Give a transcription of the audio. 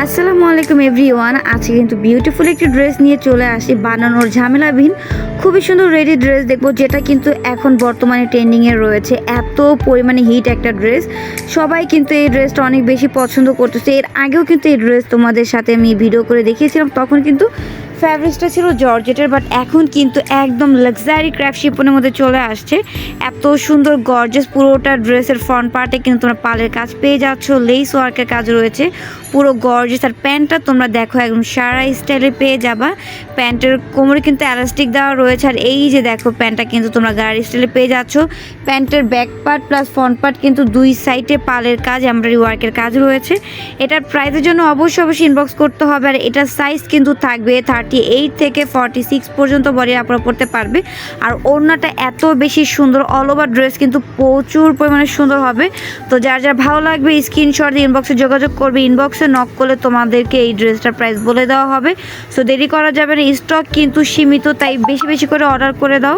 আসসালামু আলাইকুম এভরিওয়ান। আজকে কিন্তু বিউটিফুল একটি ড্রেস নিয়ে চলে আসি, বানানোর ঝামেলাবিহীন খুবই সুন্দর রেডি ড্রেস দেখবো, যেটা কিন্তু এখন বর্তমানে ট্রেন্ডিংয়ে রয়েছে। এত পরিমাণে হিট একটা ড্রেস, সবাই কিন্তু এই ড্রেসটা অনেক বেশি পছন্দ করতেছে। এর আগেও কিন্তু এই ড্রেস তোমাদের সাথে আমি ভিডিও করে দেখিয়েছিলাম, তখন কিন্তু ফ্যাব্রিক্সটা ছিল জর্জেটের, বাট এখন কিন্তু একদম লাক্সারি ক্র্যাফট শিপনের মধ্যে চলে আসছে। এত সুন্দর গর্জিয়াস পুরোটা ড্রেসের ফ্রন্ট পার্টে কিন্তু তোমরা পালের কাজ পেয়ে যাচ্ছ, লেস ওয়ার্কের কাজ রয়েছে, পুরো গর্জিয়াস। আর প্যান্টটা তোমরা দেখো একদম সারা স্টাইলে পেয়ে যাবা। প্যান্টের কোমরে কিন্তু এলাস্টিক দেওয়া রয়েছে, আর এই যে দেখো প্যান্টটা কিন্তু তোমরা গাড়ি স্টাইলে পেয়ে যাচ্ছ। প্যান্টের back part plus front part কিন্তু দুই সাইডে পালের কাজ, এমব্রয়ডারি ওয়ার্কের কাজ রয়েছে। এটার প্রাইসের জন্য অবশ্যই ইনবক্স করতে হবে। আর এটার সাইজ কিন্তু থাকবে 38 থেকে 46 পর্যন্ত বডি আপনারা পড়তে পারবে। আর ওড়নাটা এত বেশি সুন্দর, অল ওভার ড্রেস কিন্তু প্রচুর পরিমাণে সুন্দর হবে। তো যার যার ভালো লাগবে স্ক্রিনশট দিয়ে ইনবক্সে যোগাযোগ করবে। ইনবক্সে নক করলে তোমাদেরকে এই ড্রেসটার প্রাইস বলে দেওয়া হবে। সো দেরি করা যাবে না, স্টক কিন্তু সীমিত, তাই বেশি বেশি করে অর্ডার করে দাও।